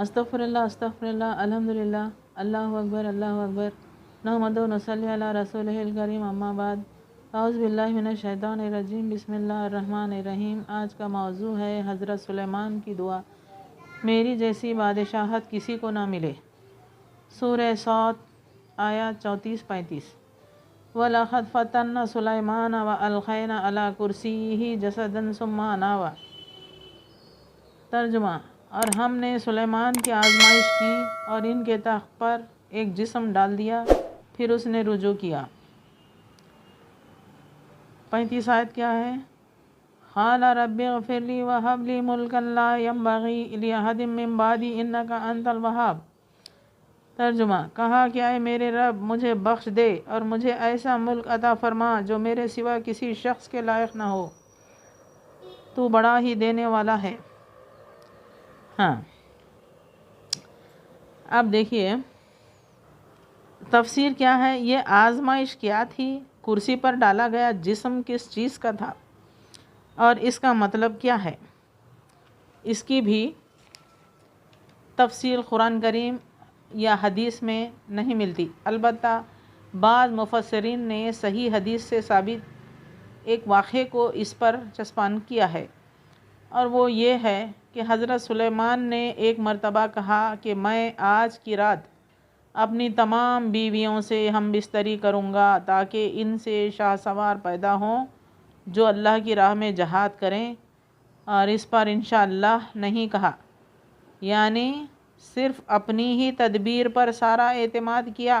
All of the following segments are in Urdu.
استغفراللہ الحمدللہ اللہ اکبر نحمدہ و نصلی علی رسولہ الکریم اما بعد اعوذ باللہ من الشیطان الرجیم بسم اللہ الرحمن الرحیم۔ آج کا موضوع ہے حضرت سلیمان کی دعا، میری جیسی بادشاہت کسی کو نہ ملے۔ سورہ صاد آیات 34-35۔ وَلَقَدْ فَتَنَّا سُلَيْمَانَ وَأَلْقَيْنَا عَلَى كُرْسِيِّهِ جَسَدًا ثُمَّ أَنَابَ۔ ترجمہ: اور ہم نے سلیمان کی آزمائش کی اور ان کے تخت پر ایک جسم ڈال دیا، پھر اس نے رجوع کیا۔ 35 آیت کیا ہے؟ قال رب اغفر لی وہب لی ملکا لا ينبغی لأحد من بعدی انک انت الوہاب۔ ترجمہ: کہا کہ اے میرے رب، مجھے بخش دے اور مجھے ایسا ملک عطا فرما جو میرے سوا کسی شخص کے لائق نہ ہو، تو بڑا ہی دینے والا ہے۔ اب دیکھیے تفسیر کیا ہے۔ یہ آزمائش کیا تھی؟ کرسی پر ڈالا گیا جسم کس چیز کا تھا اور اس کا مطلب کیا ہے؟ اس کی بھی تفصیل قرآن کریم یا حدیث میں نہیں ملتی، البتہ بعض مفسرین نے صحیح حدیث سے ثابت ایک واقعے کو اس پر چسپاں کیا ہے، اور وہ یہ ہے کہ حضرت سلیمان نے ایک مرتبہ کہا کہ میں آج کی رات اپنی تمام بیویوں سے ہم بستری کروں گا تاکہ ان سے شاہ سوار پیدا ہوں جو اللہ کی راہ میں جہاد کریں، اور اس پر انشاءاللہ نہیں کہا، یعنی صرف اپنی ہی تدبیر پر سارا اعتماد کیا۔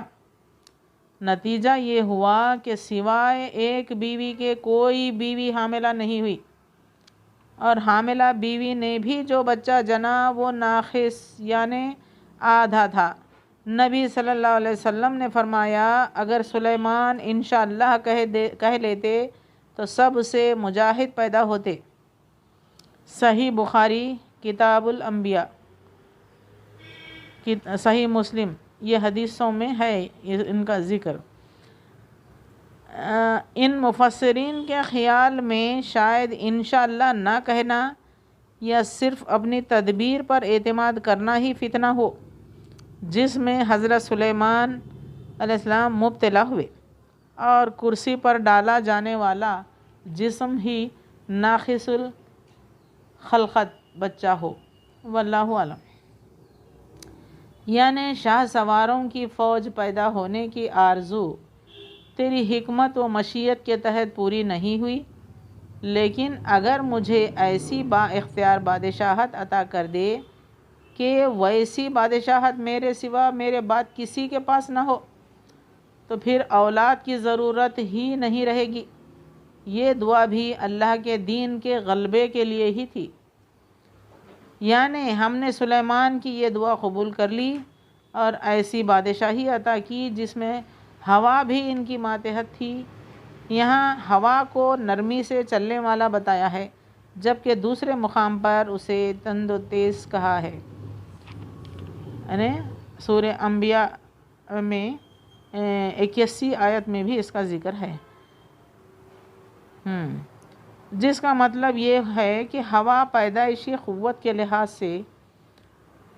نتیجہ یہ ہوا کہ سوائے ایک بیوی کے کوئی بیوی حاملہ نہیں ہوئی، اور حاملہ بیوی نے بھی جو بچہ جنا وہ ناقص یعنی آدھا تھا۔ نبی صلی اللہ علیہ وسلم نے فرمایا اگر سلیمان انشاءاللہ کہہ لیتے تو سب سے مجاہد پیدا ہوتے۔ صحیح بخاری کتاب الانبیاء، صحیح مسلم، یہ حدیثوں میں ہے ان کا ذکر۔ ان مفسرین کے خیال میں شاید انشاءاللہ نہ کہنا یا صرف اپنی تدبیر پر اعتماد کرنا ہی فتنہ ہو جس میں حضرت سلیمان علیہ السلام مبتلا ہوئے، اور کرسی پر ڈالا جانے والا جسم ہی ناقص الخلقت بچہ ہو، واللہ اعلم۔ یعنی شاہ سواروں کی فوج پیدا ہونے کی آرزو تیری حکمت و مشیت کے تحت پوری نہیں ہوئی، لیکن اگر مجھے ایسی با اختیار بادشاہت عطا کر دے کہ ویسی بادشاہت میرے سوا میرے بعد کسی کے پاس نہ ہو، تو پھر اولاد کی ضرورت ہی نہیں رہے گی۔ یہ دعا بھی اللہ کے دین کے غلبے کے لیے ہی تھی، یعنی ہم نے سلیمان کی یہ دعا قبول کر لی اور ایسی بادشاہی عطا کی جس میں ہوا بھی ان کی ماتحت تھی۔ یہاں ہوا کو نرمی سے چلنے والا بتایا ہے، جبکہ دوسرے مقام پر اسے تند و تیز کہا ہے، یعنی سورہ انبیاء میں 81 آیت میں بھی اس کا ذکر ہے، جس کا مطلب یہ ہے کہ ہوا پیدائشی قوت کے لحاظ سے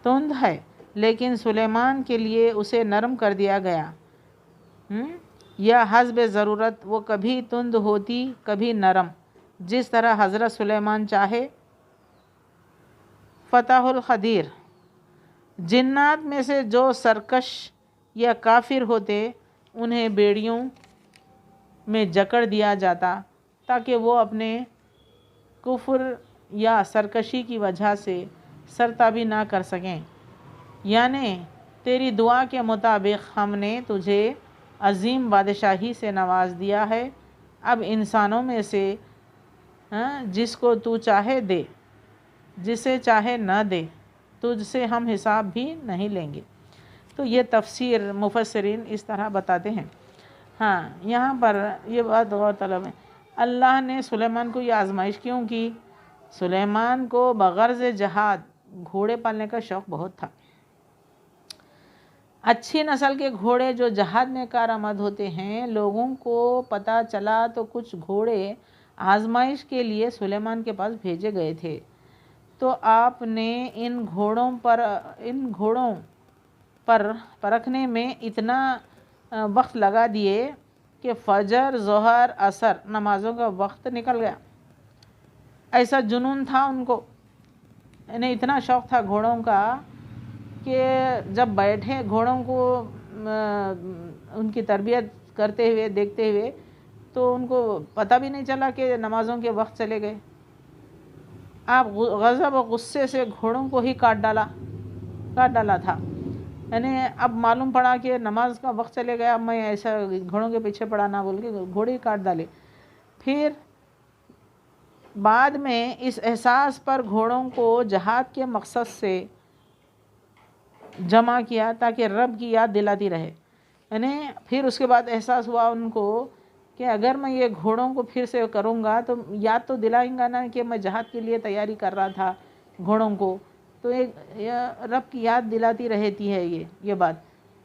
تند ہے، لیکن سلیمان کے لیے اسے نرم کر دیا گیا، یا حسب ضرورت وہ کبھی تند ہوتی کبھی نرم، جس طرح حضرت سلیمان چاہے۔ فتح القدیر: جنات میں سے جو سرکش یا کافر ہوتے انہیں بیڑیوں میں جکڑ دیا جاتا تاکہ وہ اپنے کفر یا سرکشی کی وجہ سے سرتابی نہ کر سکیں۔ یعنی تیری دعا کے مطابق ہم نے تجھے عظیم بادشاہی سے نواز دیا ہے، اب انسانوں میں سے جس کو تو چاہے دے، جسے چاہے نہ دے، تجھ سے ہم حساب بھی نہیں لیں گے۔ تو یہ تفسیر مفسرین اس طرح بتاتے ہیں۔ یہاں پر یہ بات غور طلب ہے، اللہ نے سلیمان کو یہ آزمائش کیوں کی؟ سلیمان کو بغرض جہاد گھوڑے پالنے کا شوق بہت تھا۔ اچھی نسل کے گھوڑے جو جہاد میں کارآمد ہوتے ہیں، لوگوں کو پتہ چلا تو کچھ گھوڑے آزمائش کے لیے سلیمان کے پاس بھیجے گئے تھے، تو آپ نے ان گھوڑوں پر پرکھنے میں اتنا وقت لگا دیے کہ فجر ظہر عصر نمازوں کا وقت نکل گیا۔ ایسا جنون تھا ان کو، انہیں اتنا شوق تھا گھوڑوں کا کہ جب بیٹھے گھوڑوں کو ان کی تربیت کرتے ہوئے دیکھتے ہوئے تو ان کو پتہ بھی نہیں چلا کہ نمازوں کے وقت چلے گئے۔ آپ غضب و غصے سے گھوڑوں کو ہی کاٹ ڈالا تھا، یعنی اب معلوم پڑا کہ نماز کا وقت چلے گیا، اب میں ایسا گھوڑوں کے پیچھے پڑا نہ بول کے گھوڑے ہی کاٹ ڈالے۔ پھر بعد میں اس احساس پر گھوڑوں کو جہاد کے مقصد سے جمع کیا تاکہ رب کی یاد دلاتی رہے، یعنی پھر اس کے بعد احساس ہوا ان کو کہ اگر میں یہ گھوڑوں کو پھر سے کروں گا تو یاد تو دلائیں گا نا کہ میں جہاد کے لیے تیاری کر رہا تھا گھوڑوں کو، تو ایک رب کی یاد دلاتی رہتی ہے یہ بات،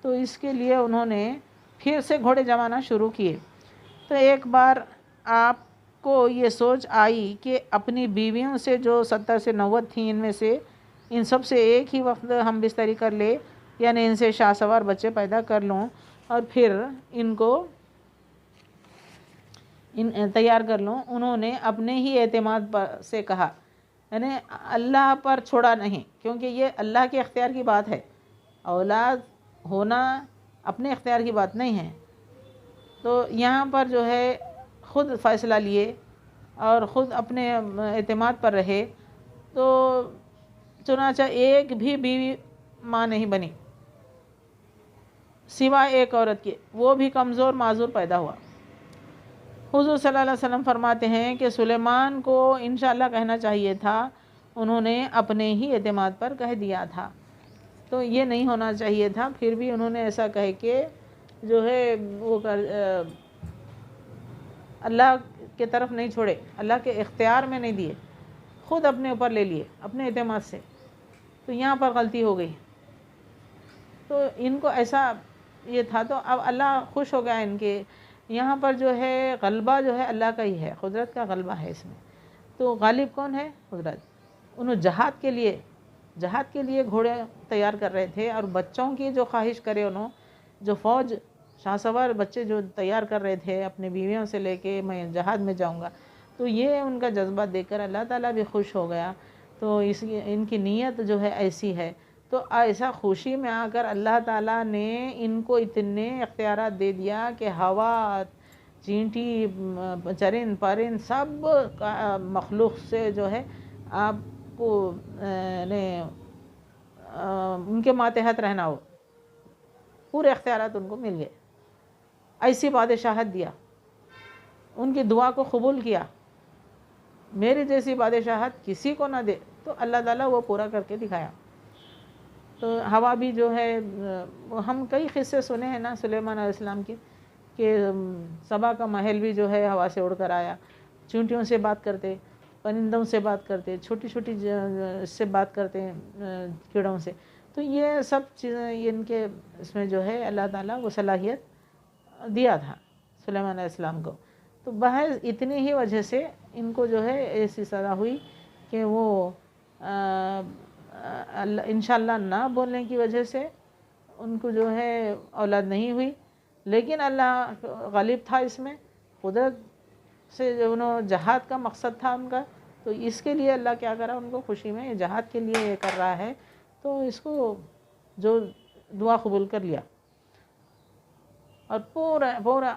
تو اس کے لیے انہوں نے پھر سے گھوڑے جمانا شروع کیے۔ تو ایک بار آپ کو یہ سوچ آئی کہ اپنی بیویوں سے جو 70 سے 90 تھیں، ان میں سے ان سب سے ایک ہی وقت ہم بستری کر لے، یعنی ان سے شاہ سوار بچے پیدا کر لوں اور پھر ان کو تیار کر لوں۔ انہوں نے اپنے ہی اعتماد سے کہا، یعنی اللہ پر چھوڑا نہیں، کیونکہ یہ اللہ کے اختیار کی بات ہے، اولاد ہونا اپنے اختیار کی بات نہیں ہے۔ تو یہاں پر جو ہے خود فیصلہ لیے اور خود اپنے اعتماد پر رہے، تو چنانچہ ایک بھی بیوی ماں نہیں بنی سوائے ایک عورت کے، وہ بھی کمزور معذور پیدا ہوا۔ حضور صلی اللہ علیہ وسلم فرماتے ہیں کہ سلیمان کو انشاءاللہ کہنا چاہیے تھا، انہوں نے اپنے ہی اعتماد پر کہہ دیا تھا، تو یہ نہیں ہونا چاہیے تھا، پھر بھی انہوں نے ایسا کہہ کے جو ہے وہ اللہ کے طرف نہیں چھوڑے، اللہ کے اختیار میں نہیں دیے، خود اپنے اوپر لے لیے اپنے اعتماد سے، تو یہاں پر غلطی ہو گئی۔ تو ان کو ایسا یہ تھا، تو اب اللہ خوش ہو گیا ان کے، یہاں پر جو ہے غلبہ جو ہے اللہ کا ہی ہے، قدرت کا غلبہ ہے اس میں۔ تو غالب کون ہے؟ قدرت۔ انہوں جہاد کے لیے گھوڑے تیار کر رہے تھے، اور بچوں کی جو خواہش کرے، انہوں جو فوج شاہ سوار بچے جو تیار کر رہے تھے اپنے بیویوں سے لے کے میں جہاد میں جاؤں گا، تو یہ ان کا جذبہ دیکھ کر اللہ تعالیٰ بھی خوش ہو گیا۔ تو ان کی نیت جو ہے ایسی ہے، تو ایسا خوشی میں آ کر اللہ تعالیٰ نے ان کو اتنے اختیارات دے دیا کہ ہوا، چینٹی، چرند پرند سب مخلوق سے جو ہے آپ کو ان کے ماتحت رہنا ہو، پورے اختیارات ان کو مل گئے، ایسی بادشاہت دیا، ان کی دعا کو قبول کیا۔ میری جیسی بادشاہت کسی کو نہ دے، تو اللہ تعالیٰ وہ پورا کر کے دکھایا۔ تو ہوا بھی جو ہے، ہم کئی قصے سنے ہیں نا سلیمان علیہ السلام کے، کہ سبا کا محل بھی جو ہے ہوا سے اڑ کر آیا، چونٹیوں سے بات کرتے، پرندوں سے بات کرتے، چھوٹی چھوٹی سے بات کرتے، کیڑوں سے، تو یہ سب چیزیں ان کے اس میں جو ہے اللہ تعالیٰ وہ صلاحیت دیا تھا سلیمان علیہ السلام کو۔ تو بحث اتنی ہی وجہ سے ان کو جو ہے ایسی سزا ہوئی کہ وہ انشاءاللہ نہ بولنے کی وجہ سے ان کو جو ہے اولاد نہیں ہوئی، لیکن اللہ غالب تھا اس میں، قدرت سے جو جہاد کا مقصد تھا ان کا، تو اس کے لیے اللہ کیا کرا، ان کو خوشی میں جہاد کے لیے یہ کر رہا ہے، تو اس کو جو دعا قبول کر لیا، اور پورا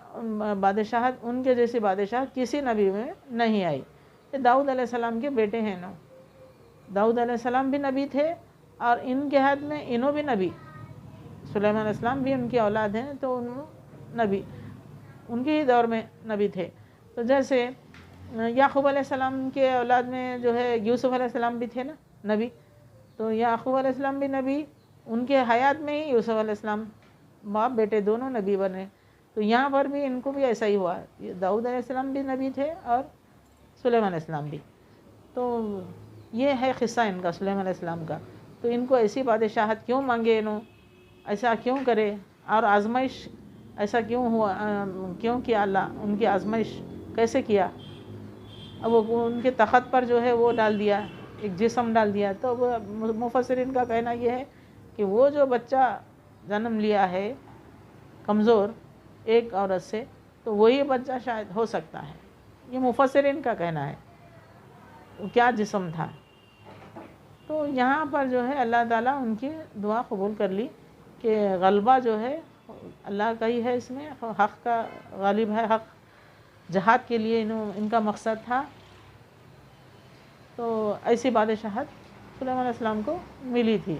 بادشاہت ان کے جیسی بادشاہت کسی نبی میں نہیں آئی۔ یہ داؤد علیہ السلام کے بیٹے ہیں نا، داؤد علیہ السلام بھی نبی تھے، اور ان کے حد میں انہوں بھی نبی، سلیمان علیہ السلام بھی ان کی اولاد ہیں، تو انہوں نبی ان کے ہی دور میں نبی تھے۔ تو جیسے یعقوب علیہ السلام کے اولاد میں جو ہے یوسف علیہ السلام بھی تھے نا نبی، تو یعقوب علیہ السلام بھی نبی، ان کے حیات میں ہی یوسف علیہ السلام باپ بیٹے دونوں نبی بنے۔ تو یہاں پر بھی ان کو بھی ایسا ہی ہوا، داؤد علیہ السلام بھی نبی تھے اور سلیمان علیہ السلام بھی۔ تو یہ ہے قصہ ان کا، سلیمان علیہ السلام کا۔ تو ان کو ایسی بادشاہت کیوں مانگے، انہوں ایسا کیوں کرے، اور آزمائش ایسا کیوں ہوا، کیوں کیا اللہ ان کی آزمائش کیسے کیا، اب وہ ان کے تخت پر جو ہے وہ ڈال دیا ایک جسم ڈال دیا. تو وہ مفسرین کا کہنا یہ ہے کہ وہ جو بچہ جنم لیا ہے کمزور ایک عورت سے، تو وہی بچہ شاید ہو سکتا ہے. یہ مفسرین کا کہنا ہے. کیا جسم تھا. تو یہاں پر جو ہے اللہ تعالیٰ ان کی دعا قبول کر لی کہ غلبہ جو ہے اللہ کا ہی ہے، اس میں حق کا غالب ہے. حق جہاد کے لیے ان کا مقصد تھا. تو ایسی بادشاہت سلیمان علیہ السلام کو ملی تھی.